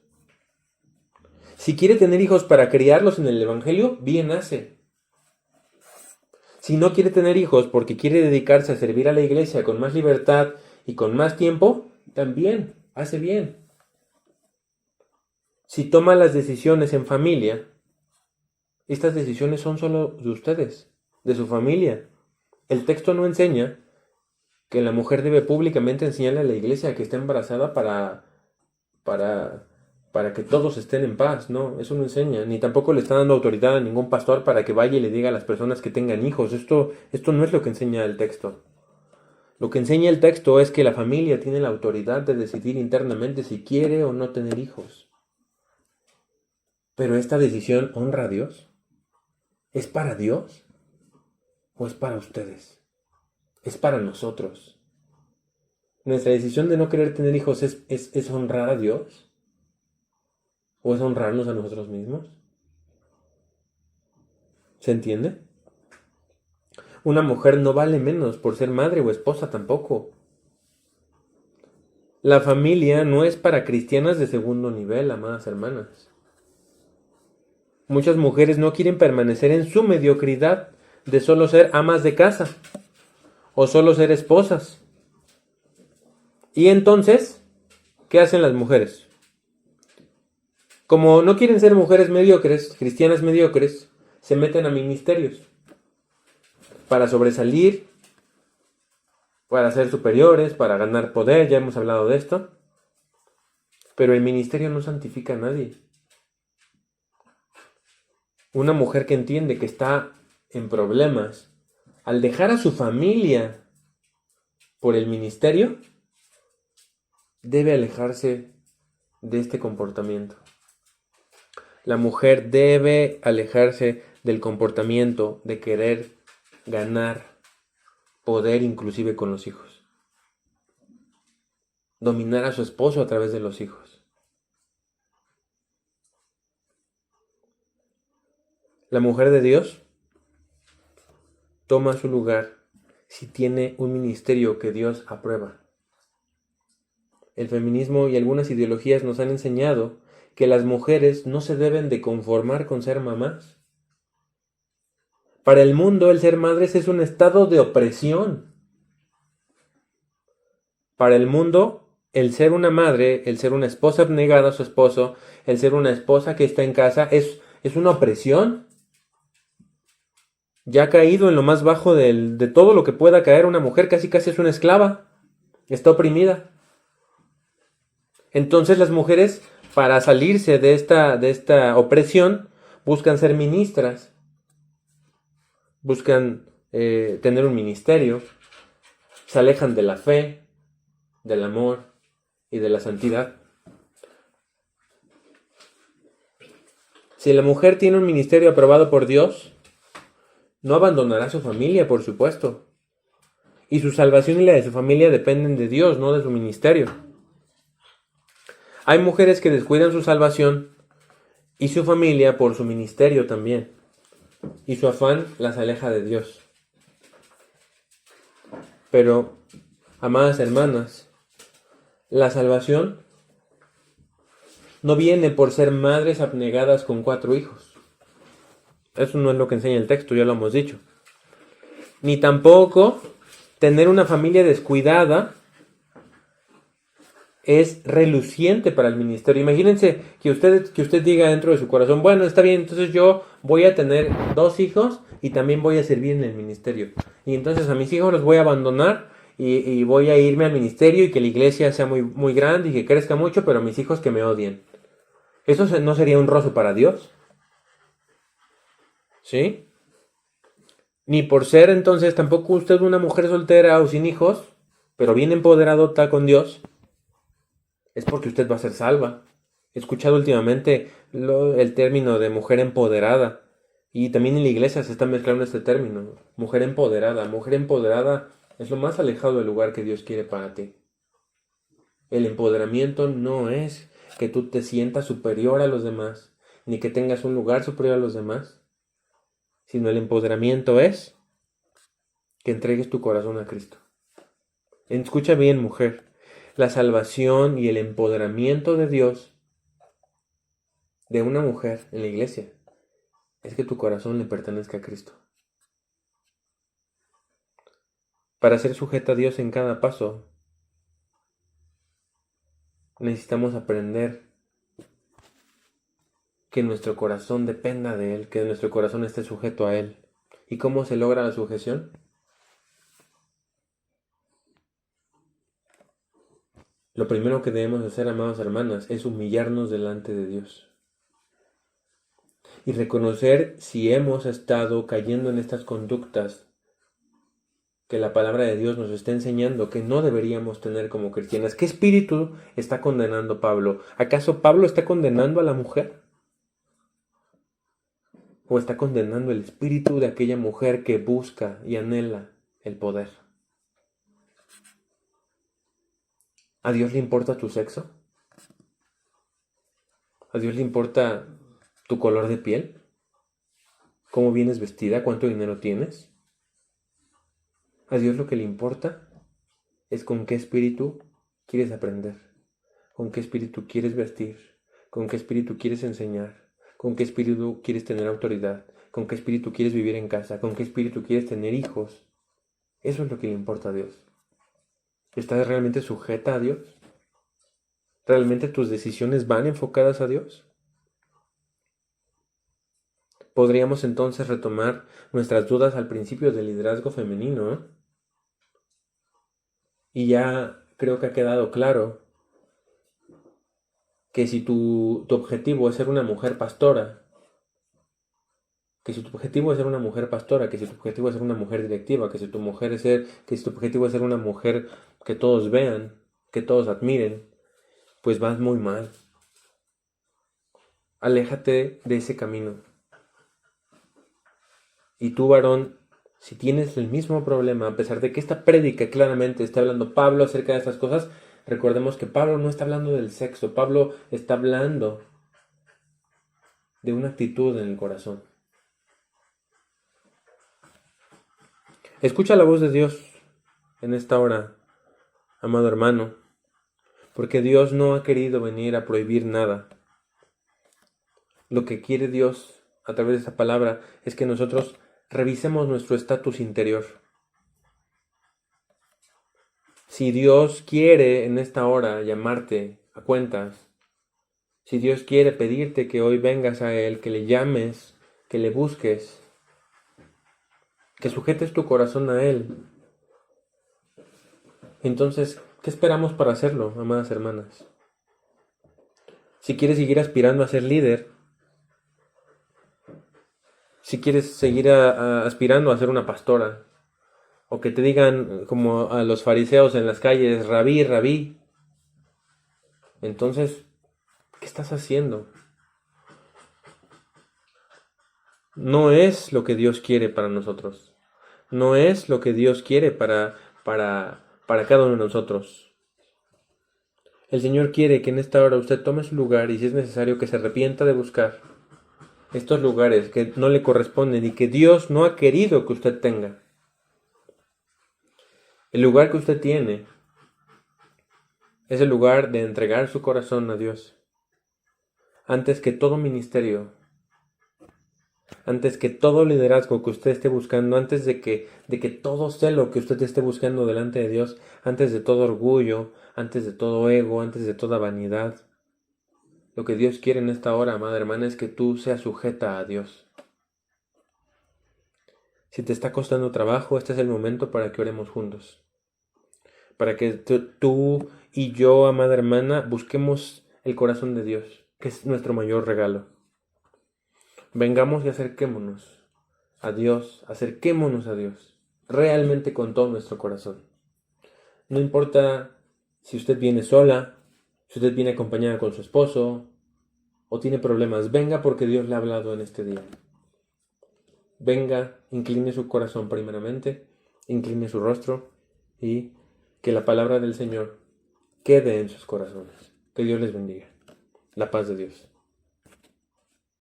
Si quiere tener hijos para criarlos en el Evangelio, bien hace. Si no quiere tener hijos porque quiere dedicarse a servir a la iglesia con más libertad y con más tiempo, también hace bien. Si toma las decisiones en familia, estas decisiones son solo de ustedes, de su familia. El texto no enseña que la mujer debe públicamente enseñarle a la iglesia que está embarazada para que todos estén en paz. No, eso no enseña. Ni tampoco le está dando autoridad a ningún pastor para que vaya y le diga a las personas que tengan hijos. Esto no es lo que enseña el texto. Lo que enseña el texto es que la familia tiene la autoridad de decidir internamente si quiere o no tener hijos. Pero esta decisión honra a Dios. ¿Es para Dios o es para ustedes? Es para nosotros. ¿Nuestra decisión de no querer tener hijos es honrar a Dios? ¿O es honrarnos a nosotros mismos? ¿Se entiende? Una mujer no vale menos por ser madre o esposa tampoco. La familia no es para cristianas de segundo nivel, amadas hermanas. Muchas mujeres no quieren permanecer en su mediocridad de solo ser amas de casa o solo ser esposas. Y entonces, ¿qué hacen las mujeres? Como no quieren ser mujeres mediocres, cristianas mediocres, se meten a ministerios para sobresalir, para ser superiores, para ganar poder, ya hemos hablado de esto. Pero el ministerio no santifica a nadie. Una mujer que entiende que está en problemas, al dejar a su familia por el ministerio, debe alejarse de este comportamiento. La mujer debe alejarse del comportamiento de querer ganar poder inclusive con los hijos. Dominar a su esposo a través de los hijos. La mujer de Dios toma su lugar si tiene un ministerio que Dios aprueba. El feminismo y algunas ideologías nos han enseñado que las mujeres no se deben de conformar con ser mamás. Para el mundo, el ser madres es un estado de opresión. Para el mundo, el ser una madre, el ser una esposa abnegada a su esposo, el ser una esposa que está en casa, es una opresión. Ya ha caído en lo más bajo de todo lo que pueda caer una mujer, casi es una esclava. Está oprimida. Entonces las mujeres, para salirse de esta opresión, buscan ser ministras, buscan tener un ministerio, se alejan de la fe, del amor y de la santidad. Si la mujer tiene un ministerio aprobado por Dios, no abandonará a su familia, por supuesto. Y su salvación y la de su familia dependen de Dios, no de su ministerio. Hay mujeres que descuidan su salvación y su familia por su ministerio también. Y su afán las aleja de Dios. Pero, amadas hermanas, la salvación no viene por ser madres abnegadas con 4 hijos. Eso no es lo que enseña el texto, ya lo hemos dicho. Ni tampoco tener una familia descuidada es reluciente para el ministerio. Imagínense que usted diga dentro de su corazón, bueno, está bien, entonces yo voy a tener 2 hijos y también voy a servir en el ministerio. Y entonces a mis hijos los voy a abandonar y voy a irme al ministerio y que la iglesia sea muy, muy grande y que crezca mucho, pero mis hijos que me odien. ¿Eso no sería honroso para Dios? ¿Sí? Ni por ser entonces tampoco usted una mujer soltera o sin hijos, pero bien empoderadota con Dios, es porque usted va a ser salva. He escuchado últimamente el término de mujer empoderada. Y también en la iglesia se está mezclando este término. Mujer empoderada. Mujer empoderada es lo más alejado del lugar que Dios quiere para ti. El empoderamiento no es que tú te sientas superior a los demás, ni que tengas un lugar superior a los demás, sino el empoderamiento es que entregues tu corazón a Cristo. Escucha bien, mujer. La salvación y el empoderamiento de Dios de una mujer en la iglesia es que tu corazón le pertenezca a Cristo. Para ser sujeta a Dios en cada paso, necesitamos aprender que nuestro corazón dependa de Él, que nuestro corazón esté sujeto a Él. ¿Y cómo se logra la sujeción? Lo primero que debemos hacer, amadas hermanas, es humillarnos delante de Dios. Y reconocer si hemos estado cayendo en estas conductas que la palabra de Dios nos está enseñando que no deberíamos tener como cristianas. ¿Qué espíritu está condenando Pablo? ¿Acaso Pablo está condenando a la mujer? ¿O está condenando el espíritu de aquella mujer que busca y anhela el poder? ¿A Dios le importa tu sexo? ¿A Dios le importa tu color de piel? ¿Cómo vienes vestida? ¿Cuánto dinero tienes? A Dios lo que le importa es con qué espíritu quieres aprender, con qué espíritu quieres vestir, con qué espíritu quieres enseñar, con qué espíritu quieres tener autoridad, con qué espíritu quieres vivir en casa, con qué espíritu quieres tener hijos. Eso es lo que le importa a Dios. ¿Estás realmente sujeta a Dios? ¿Realmente tus decisiones van enfocadas a Dios? Podríamos entonces retomar nuestras dudas al principio del liderazgo femenino, ¿eh? Y ya creo que ha quedado claro que si tu objetivo es ser una mujer pastora, que si tu objetivo es ser una mujer pastora, que si tu objetivo es ser una mujer directiva, que si tu objetivo es ser una mujer que todos vean, que todos admiren, pues vas muy mal. Aléjate de ese camino. Y tú, varón, si tienes el mismo problema, a pesar de que esta prédica claramente está hablando Pablo acerca de estas cosas, recordemos que Pablo no está hablando del sexo, Pablo está hablando de una actitud en el corazón. Escucha la voz de Dios en esta hora, amado hermano, porque Dios no ha querido venir a prohibir nada. Lo que quiere Dios a través de esta palabra es que nosotros revisemos nuestro estatus interior. Si Dios quiere en esta hora llamarte a cuentas, si Dios quiere pedirte que hoy vengas a Él, que le llames, que le busques, que sujetes tu corazón a Él, entonces, ¿qué esperamos para hacerlo, amadas hermanas? Si quieres seguir aspirando a ser líder, si quieres seguir aspirando a ser una pastora, o que te digan como a los fariseos en las calles, rabí, rabí, entonces, ¿qué estás haciendo? No es lo que Dios quiere para nosotros. No es lo que Dios quiere para cada uno de nosotros. El Señor quiere que en esta hora usted tome su lugar y si es necesario que se arrepienta de buscar estos lugares que no le corresponden y que Dios no ha querido que usted tenga. El lugar que usted tiene es el lugar de entregar su corazón a Dios. Antes que todo ministerio, antes que todo liderazgo que usted esté buscando, antes de que todo celo que usted esté buscando delante de Dios, antes de todo orgullo, antes de todo ego, antes de toda vanidad. Lo que Dios quiere en esta hora, amada hermana, es que tú seas sujeta a Dios. Si te está costando trabajo, este es el momento para que oremos juntos. Para que tú y yo, amada hermana, busquemos el corazón de Dios, que es nuestro mayor regalo. Vengamos y acerquémonos a Dios, realmente con todo nuestro corazón. No importa si usted viene sola, si usted viene acompañada con su esposo, o tiene problemas, venga porque Dios le ha hablado en este día. Venga, incline su corazón primeramente, incline su rostro y que la palabra del Señor quede en sus corazones. Que Dios les bendiga. La paz de Dios.